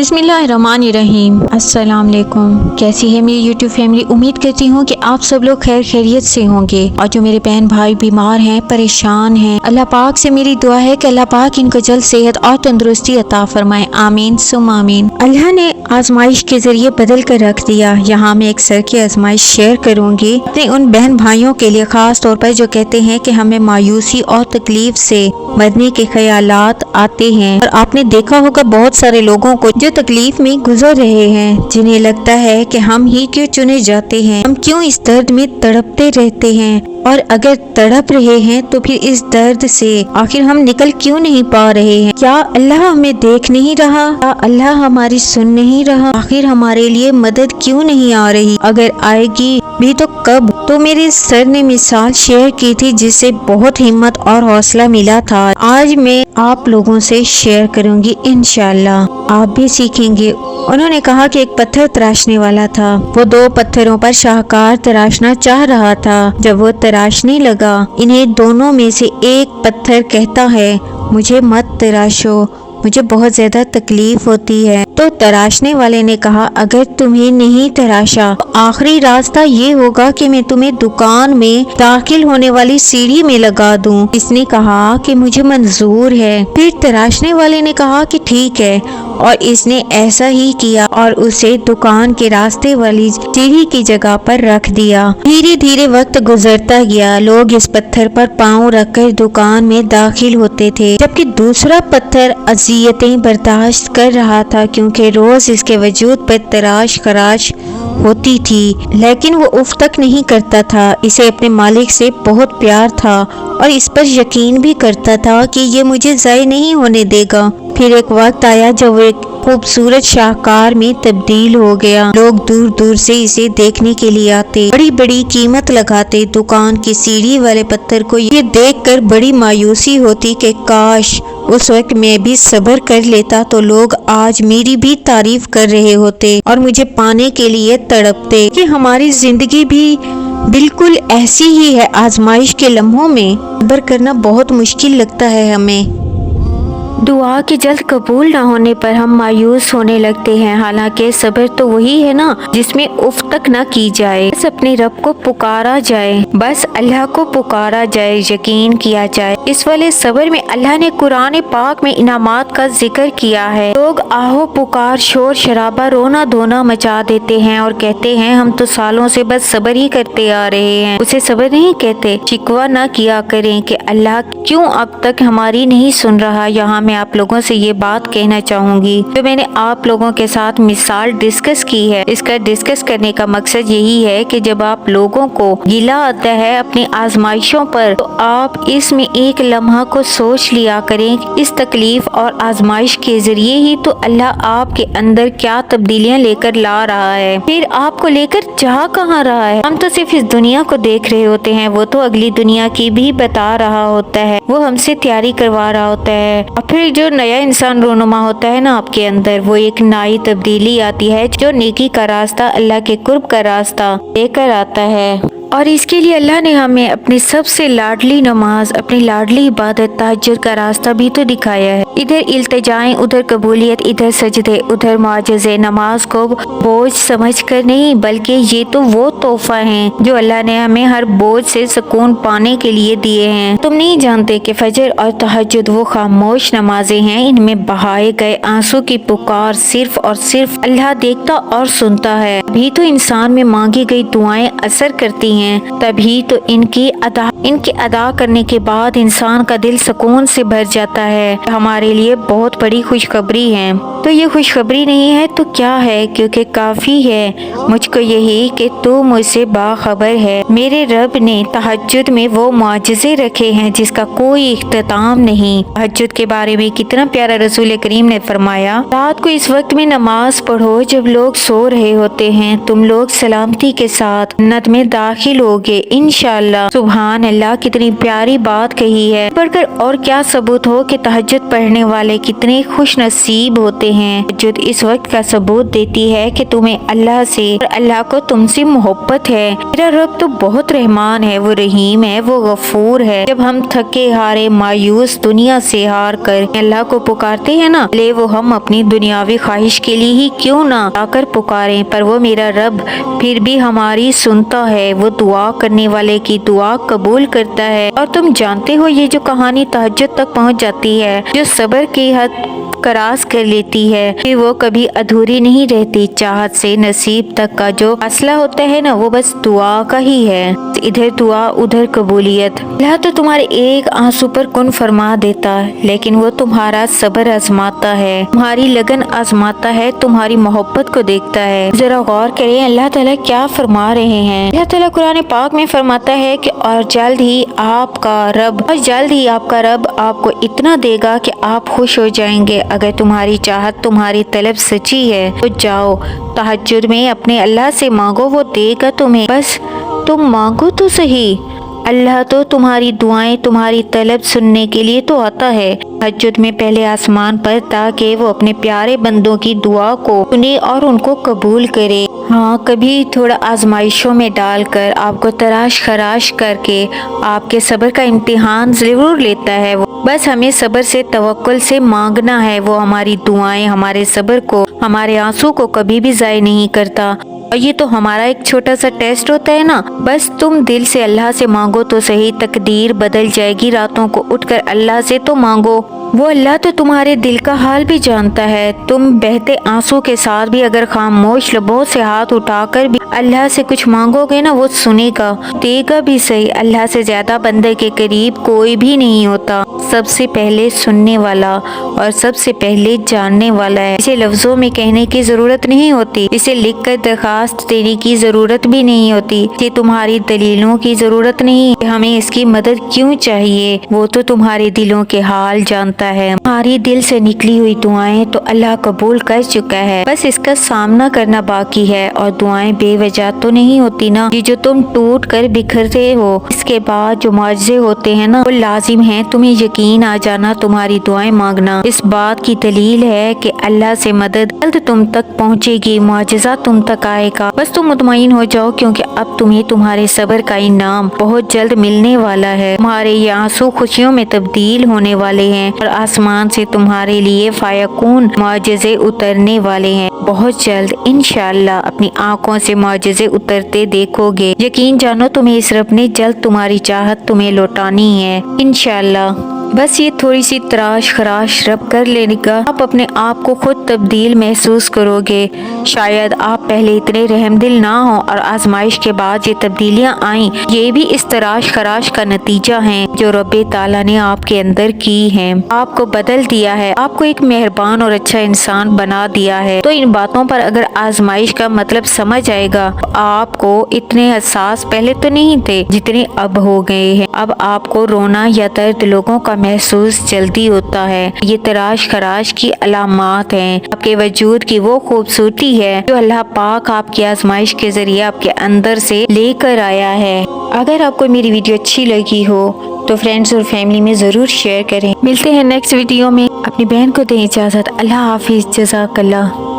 बिस्मिल्लाहिर्रहमानिर्रहीम। अस्सलाम वालेकुम। कैसी है मेरी यूट्यूब फैमिली? उम्मीद करती हूँ कि आप सब लोग खैर खैरियत से होंगे। और जो मेरे बहन भाई बीमार हैं, परेशान हैं, अल्लाह पाक से मेरी दुआ है कि अल्लाह पाक इनको जल्द सेहत और तंदुरुस्ती अता फरमाए। आमीन सुम आमीन। अल्लाह ने आजमाइश के जरिए बदल कर रख दिया। यहाँ मैं एक सर की आजमाइश शेयर करूँगी अपने उन बहन भाइयों के लिए, खास तौर पर जो कहते हैं कि हमें मायूसी और तकलीफ से मरने के ख्यालात आते हैं। और आपने देखा होगा बहुत सारे लोगों को जो तकलीफ में गुजर रहे हैं, जिन्हें लगता है कि हम ही क्यों चुने जाते हैं, हम क्यों इस दर्द में तड़पते रहते हैं, और अगर तड़प रहे हैं तो फिर इस दर्द से आखिर हम निकल क्यों नहीं पा रहे हैं? क्या अल्लाह हमें देख नहीं रहा? क्या अल्लाह हमारी सुन नहीं रहा? आखिर हमारे लिए मदद क्यों नहीं आ रही? अगर आएगी भी तो कब? तो मेरे सर ने मिसाल शेयर की थी जिससे बहुत हिम्मत और हौसला मिला था। आज मैं आप लोगों से शेयर करूंगी, इंशाल्लाह आप भी सीखेंगे। उन्होंने कहा कि एक पत्थर तराशने वाला था। वो दो पत्थरों पर शाहकार तराशना चाह रहा था। जब वो तराशने लगा, इन्हें दोनों में से एक पत्थर कहता है, मुझे मत तराशो, मुझे बहुत ज्यादा तकलीफ होती है। तो तराशने वाले ने कहा, अगर तुम्हें नहीं तराशा तो आखिरी रास्ता ये होगा कि मैं तुम्हें दुकान में दाखिल होने वाली सीढ़ी में लगा दूं। इसने कहा कि मुझे मंजूर है। फिर तराशने वाले ने कहा कि ठीक है, और इसने ऐसा ही किया और उसे दुकान के रास्ते वाली सीढ़ी की जगह पर रख दिया। धीरे धीरे वक्त गुजरता गया। लोग इस पत्थर पर पांव रखकर दुकान में दाखिल होते थे, जबकि दूसरा पत्थर अजियतें बर्दाश्त कर रहा था, क्योंकि रोज इसके वजूद पर तराश खराश होती थी, लेकिन वो उफ तक नहीं करता था। इसे अपने मालिक से बहुत प्यार था और इस पर यकीन भी करता था कि ये मुझे ज़ाय नहीं होने देगा। फिर एक वक्त आया जब वो एक खूबसूरत शाहकार में तब्दील हो गया। लोग दूर दूर से इसे देखने के लिए आते, बड़ी बड़ी कीमत लगाते। दुकान की सीढ़ी वाले पत्थर को ये देखकर बड़ी मायूसी होती कि काश उस वक्त मैं भी सब्र कर लेता तो लोग आज मेरी भी तारीफ कर रहे होते और मुझे पाने के लिए तड़पते। कि हमारी जिंदगी भी बिल्कुल ऐसी ही है। आजमाइश के लम्हों में सब्र करना बहुत मुश्किल लगता है हमें। दुआ के जल्द कबूल न होने पर हम मायूस होने लगते हैं। हालांकि सब्र तो वही है ना जिसमें उफ तक न की जाए, बस अपने रब को पुकारा जाए, बस अल्लाह को पुकारा जाए, यकीन किया जाए। इस वाले सब्र में अल्लाह ने कुरान पाक में इनामात का जिक्र किया है। लोग आहो पुकार, शोर शराबा, रोना धोना मचा देते हैं और कहते हैं हम तो सालों से बस सब्र ही करते आ रहे हैं। उसे सब्र नहीं कहते। शिकवा न किया करें कि अल्लाह क्यों अब तक हमारी नहीं सुन रहा। यहाँ मैं आप लोगों से ये बात कहना चाहूंगी, जो मैंने आप लोगों के साथ मिसाल डिस्कस की है, इसका डिस्कस करने का मकसद यही है कि जब आप लोगों को गिला आता है अपनी आजमाइशों पर, तो आप इसमें एक लम्हा को सोच लिया करें। इस तकलीफ और आजमाइश के जरिए ही तो अल्लाह आपके अंदर क्या तब्दीलियां लेकर ला रहा है, फिर आपको लेकर जा कहाँ रहा है। हम तो सिर्फ इस दुनिया को देख रहे होते हैं, वो तो अगली दुनिया की भी बता रहा होता है, वो हमसे तैयारी करवा रहा होता है। और फिर जो नया इंसान रोनुमा होता है ना आपके अंदर, वो एक नई तब्दीली आती है जो नेकी का रास्ता, अल्लाह के कुर्ब का रास्ता लेकर आता है। और इसके लिए अल्लाह ने हमें अपनी सबसे लाडली नमाज, अपनी लाडली इबादत तहज्जुद का रास्ता भी तो दिखाया है। इधर इल्तिजाएं, उधर कबूलियत, इधर सजदे, उधर मुआजिज़े। नमाज को बोझ समझकर नहीं, बल्कि ये तो वो तोहफा है जो अल्लाह ने हमें हर बोझ से सुकून पाने के लिए दिए हैं। तुम नहीं जानते कि फजर और तहज्जुद वो खामोश नमाजें हैं, इनमें बहाए गए आंसू की पुकार सिर्फ और सिर्फ अल्लाह देखता और सुनता है। अभी तो इंसान में मांगी गई दुआएं असर करती हैं, तभी तो इनकी अदा करने के बाद इंसान का दिल सुकून से भर जाता है। हमारे लिए बहुत बड़ी खुशखबरी है। तो ये खुशखबरी नहीं है तो क्या है, क्योंकि काफी है मुझको यही कि तू मुझसे बाखबर है। मेरे रब ने तहज्जुद में वो मुआजिज़े रखे हैं जिसका कोई इख्तिताम नहीं। तहज्जुद के बारे में कितना प्यारा रसूल करीम ने फरमाया, रात को इस वक्त में नमाज पढ़ो जब लोग सो रहे होते हैं, तुम लोग सलामती के साथ जन्नत में दाखिल दाखिल होगे इंशाअल्लाह। सुभान अल्लाह, कितनी प्यारी बात कही है। बढ़कर और क्या सबूत हो कि तहज्जुद पढ़ने वाले कितने खुश नसीब होते हैं। तहज्जुद इस वक्त का सबूत देती है कि तुम्हें अल्लाह से और अल्लाह को तुमसे मोहब्बत है। मेरा रब तो बहुत रहमान है, वो रहीम है, वो गफूर है। जब हम थके हारे मायूस दुनिया से हार कर अल्लाह को पुकारते हैं ना, ले वो हम अपनी दुनियावी ख्वाहिश के लिए ही क्यों ना आकर पुकारें, पर वो मेरा रब फिर भी हमारी सुनता है। वो दुआ करने वाले की दुआ कबूल करता है। और तुम जानते हो ये जो कहानी तहज्जुद तक पहुंच जाती है, जो सब्र की हद क्रास कर लेती है, कि वो कभी अधूरी नहीं रहती। चाहत से नसीब तक का जो फासला होता है ना, वो बस दुआ का ही है। इधर दुआ उधर कबूलियत। अल्लाह तो तुम्हारे एक आंसू पर कुन फरमा देता, लेकिन वो तुम्हारा सब्र आजमाता है, तुम्हारी लगन आजमाता है, तुम्हारी मोहब्बत को देखता है। जरा गौर करें अल्लाह ताला क्या फरमा रहे हैं। अल्लाह ताला कुरान पाक में फरमाता है कि और जल्द ही आपका रब आपको इतना देगा कि आप खुश हो जाएंगे। अगर तुम्हारी चाहत, तुम्हारी तलब सच्ची है तो जाओ तहज्जुद में अपने अल्लाह से मांगो, वो देगा तुम्हें। बस तुम मांगो तो सही। अल्लाह तो तुम्हारी दुआएं, तुम्हारी तलब सुनने के लिए तो आता है तहज्जुद में पहले आसमान पर, ताकि वो अपने प्यारे बंदों की दुआ को सुने और उनको कबूल करे। हाँ, कभी थोड़ा आजमाइशों में डालकर आपको तराश खराश करके आपके सब्र का इम्तिहान जरूर लेता है वो। बस हमें सब्र से, तवक्कुल से मांगना है। वो हमारी दुआएं, हमारे सब्र को, हमारे आंसू को कभी भी ज़ाय नहीं करता। और ये तो हमारा एक छोटा सा टेस्ट होता है ना। बस तुम दिल से अल्लाह से मांगो तो सही, तकदीर बदल जाएगी। रातों को उठकर अल्लाह से तो मांगो, वो अल्लाह तो तुम्हारे दिल का हाल भी जानता है। तुम बहते आंसू के साथ भी अगर खामोश लबों से हाथ उठाकर भी अल्लाह से कुछ मांगोगे ना, वो सुनेगा, देगा भी सही। अल्लाह से ज्यादा बंदे के करीब कोई भी नहीं होता। सबसे पहले सुनने वाला और सबसे पहले जानने वाला है। इसे लफ्जों में कहने की जरूरत नहीं होती, इसे लिख कर दरखास्त देने की जरूरत भी नहीं होती, कि तुम्हारी दलीलों की जरूरत नहीं, हमें इसकी मदद क्यों चाहिए। वो तो तुम्हारे दिलों के हाल जानता है। तुम्हारी दिल से निकली हुई दुआएं तो अल्लाह कबूल कर चुका है, बस इसका सामना करना बाकी है। और दुआएं बेवजह तो नहीं होती ना, ये जो तुम टूट कर बिखरते हो, इसके बाद जो मुआजिज़े होते हैं ना, वो लाजिम है। तुम्हें यकीन आ जाना, तुम्हारी दुआएं मांगना इस बात की दलील है कि अल्लाह से मदद जल्द तुम तक पहुँचेगी, मुआजिज़ा तुम तक आएगा। बस तुम मुतमईन हो जाओ, क्योंकि अब तुम्हें तुम्हारे सब्र का इनाम बहुत जल्द मिलने वाला है। तुम्हारे ये आंसू खुशियों में तब्दील होने वाले हैं और आसमान से तुम्हारे लिए फायकून मुआजिज़े उतरने वाले हैं। बहुत जल्द इंशाअल्लाह अपनी आंखों से मुआजिज़े उतरते देखोगे। यकीन जानो, तुम्हें इस रब ने जल्द तुम्हारी चाहत तुम्हें लौटानी है इंशाअल्लाह। बस ये थोड़ी सी तराश खराश रब कर लेने का, आप अपने आप को खुद तब्दील महसूस करोगे। शायद आप पहले इतने रहमदिल ना हो और आजमाइश के बाद ये तब्दीलियां आई, ये भी इस तराश खराश का नतीजा है जो रब्बे ताला ने आपके अंदर की है। आपको बदल दिया है, आपको एक मेहरबान और अच्छा इंसान बना दिया है। तो इन बातों पर अगर आजमाइश का मतलब समझ आएगा, तो आपको इतने एहसास पहले तो नहीं थे जितने अब हो गए हैं। अब आपको रोना या दर्द लोगों का महसूस जल्दी होता है। ये तराश खराश की अलामात हैं, आपके वजूद की वो खूबसूरती है जो अल्लाह पाक आपकी आजमाइश के जरिए आपके अंदर से लेकर आया है। अगर आपको मेरी वीडियो अच्छी लगी हो तो फ्रेंड्स और फैमिली में ज़रूर शेयर करें। मिलते हैं नेक्स्ट वीडियो में। अपनी बहन को दें इजाज़त। अल्लाह हाफिज़, जज़ाकल्लाह।